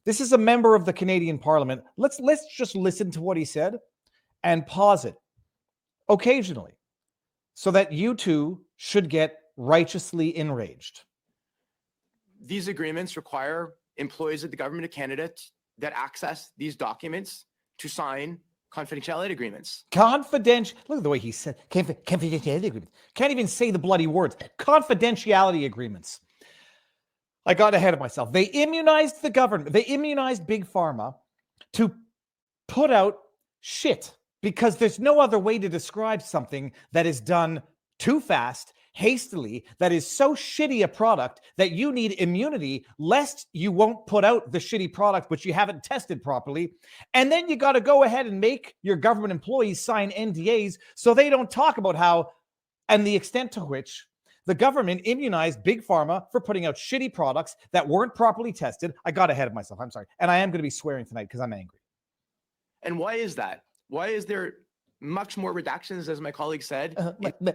This is a member of the Canadian Parliament. Let's just listen to what he said and pause it occasionally so that you two should get righteously enraged. These agreements require employees of the government of Canada that access these documents to sign confidentiality agreements. Look at the way he said confidentiality agreements. Can't even say the bloody words. Confidentiality agreements. I got ahead of myself. They immunized the government. They immunized Big Pharma to put out shit because there's no other way to describe something that is done too fast, hastily, that is so shitty a product that you need immunity lest you won't put out the shitty product which you haven't tested properly. And then you got to go ahead and make your government employees sign NDAs so they don't talk about how and the extent to which the government immunized Big Pharma for putting out shitty products that weren't properly tested. I got ahead of myself. I'm sorry. And I am going to be swearing tonight because I'm angry. And why is that? Why is there much more redactions, as my colleague said?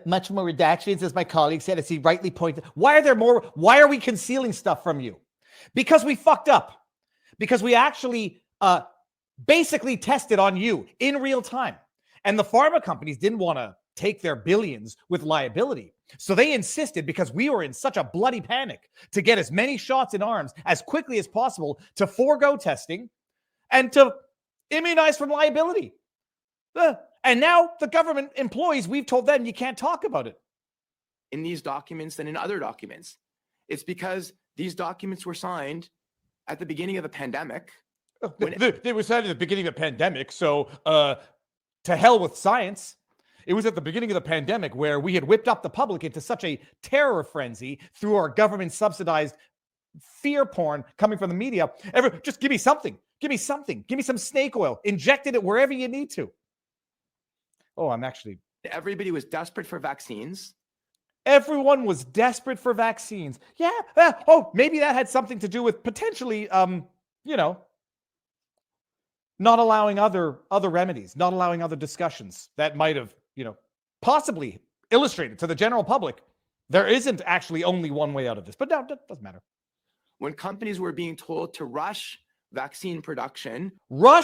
Much more redactions, as my colleague said, as he rightly pointed. Why are there more? Why are we concealing stuff from you? Because we fucked up. Because we actually basically tested on you in real time. And the pharma companies didn't want to take their billions with liability. So they insisted, because we were in such a bloody panic, to get as many shots in arms as quickly as possible to forego testing and to immunize from liability. And now the government employees, we've told them you can't talk about it. In these documents and in other documents. It's because these documents were signed at the beginning of the pandemic. They were signed at the beginning of the pandemic, so to hell with science. It was at the beginning of the pandemic where we had whipped up the public into such a terror frenzy through our government-subsidized fear porn coming from the media. Just give me something. Give me something. Give me some snake oil. Inject it wherever you need to. Oh, Everybody was desperate for vaccines. Everyone was desperate for vaccines. Yeah. Maybe that had something to do with potentially, not allowing other remedies, not allowing other discussions that might have, possibly illustrated to the general public there isn't actually only one way out of this. But no, that doesn't matter. When companies were being told to rush vaccine production. Now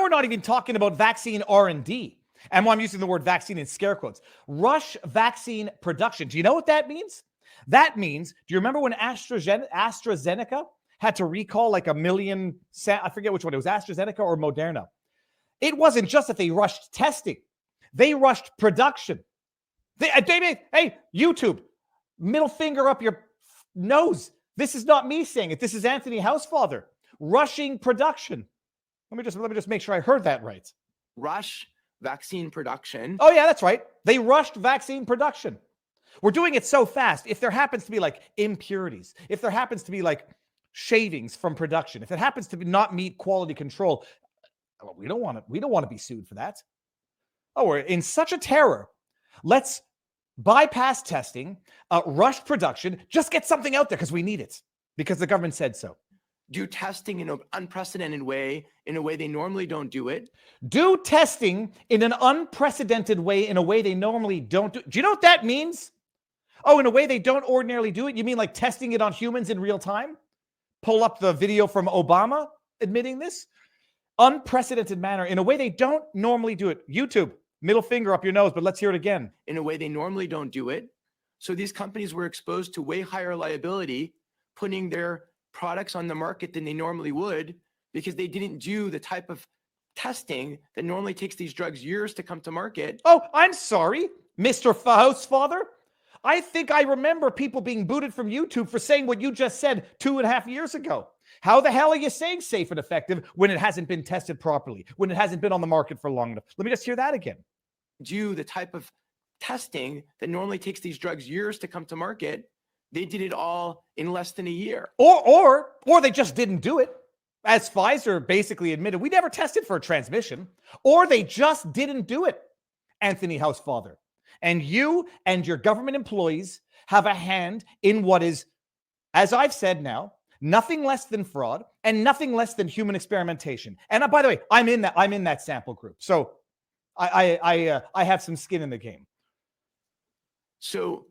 we're not even talking about vaccine R&D. And I'm using the word vaccine in scare quotes. Rush vaccine production. Do you know what that means? That means, do you remember when AstraZeneca had to recall like 1 million, I forget which one, it was AstraZeneca or Moderna. It wasn't just that they rushed testing. They rushed production. Hey, YouTube, middle finger up your nose. This is not me saying it. This is Anthony Housefather. Rushing production. Let me just make sure I heard that right. Rush vaccine production. Oh, yeah, that's right. They rushed vaccine production. We're doing it so fast. If there happens to be like impurities, if there happens to be like shavings from production, if it happens to not meet quality control, we don't want to be sued for that. Oh, we're in such a terror. Let's bypass testing, rush production, just get something out there because we need it, because the government said so. Do testing in an unprecedented way, in a way they normally don't do it. Do testing in an unprecedented way, in a way they normally don't do. Do you know what that means? Oh, in a way they don't ordinarily do it? You mean like testing it on humans in real time? Pull up the video from Obama admitting this. Unprecedented manner, in a way they don't normally do it. YouTube, middle finger up your nose, but let's hear it again. In a way they normally don't do it. So these companies were exposed to way higher liability, putting their products on the market than they normally would, because they didn't do the type of testing that normally takes these drugs years to come to market. Oh, I'm sorry, Mr. Housefather. I think I remember people being booted from YouTube for saying what you just said 2.5 years ago. How the hell are you saying safe and effective when it hasn't been tested properly, when it hasn't been on the market for long enough? Let me just hear that again. Do the type of testing that normally takes these drugs years to come to market. They did it all in less than a year. Or they just didn't do it. As Pfizer basically admitted, we never tested for a transmission. Or they just didn't do it, Anthony Housefather. And you and your government employees have a hand in what is, as I've said now, nothing less than fraud and nothing less than human experimentation. And by the way, I'm in that sample group. So I have some skin in the game. So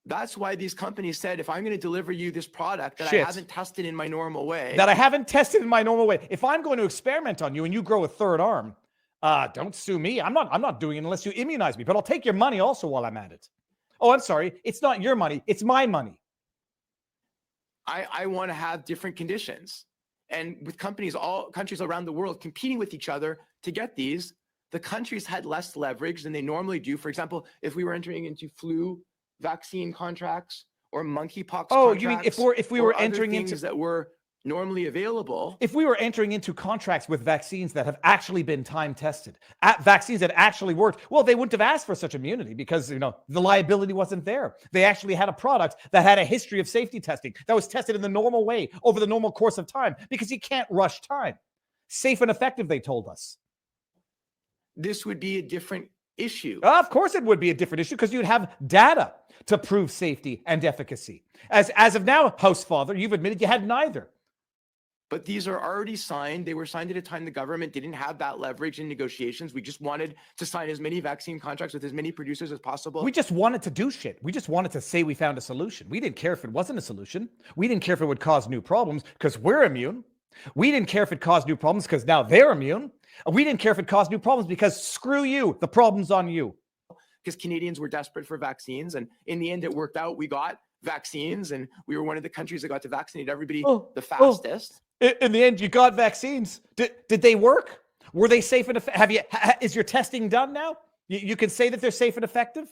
That's why these companies said, if I'm going to deliver you this product that Shit. I haven't tested in my normal way, That I haven't tested in my normal way. If I'm going to experiment on you and you grow a third arm, don't sue me. I'm not doing it unless you immunize me, but I'll take your money also while I'm at it. Oh, I'm sorry. It's not your money. It's my money. I want to have different conditions. And with all countries around the world competing with each other to get these, the countries had less leverage than they normally do. For example, if we were entering into flu vaccine contracts or monkeypox contracts. You mean if we were entering into that were normally available. If we were entering into contracts with vaccines that have actually been time tested, vaccines that actually worked, well, they wouldn't have asked for such immunity because, the liability wasn't there. They actually had a product that had a history of safety testing that was tested in the normal way over the normal course of time, because you can't rush time. Safe and effective, they told us. This would be a different issue. Of course it would be a different issue, because you'd have data to prove safety and efficacy. As of now, Housefather, you've admitted you had neither. But these are already signed. They were signed at a time the government didn't have that leverage in negotiations. We just wanted to sign as many vaccine contracts with as many producers as possible. We just wanted to do shit. We just wanted to say we found a solution. We didn't care if it wasn't a solution. We didn't care if it would cause new problems because we're immune. We didn't care if it caused new problems because now they're immune. We didn't care if it caused new problems because screw you, the problem's on you. Because Canadians were desperate for vaccines. And in the end, it worked out. We got vaccines and we were one of the countries that got to vaccinate everybody the fastest. In the end, you got vaccines. Did they work? Were they safe and effective? Is your testing done now? You can say that they're safe and effective?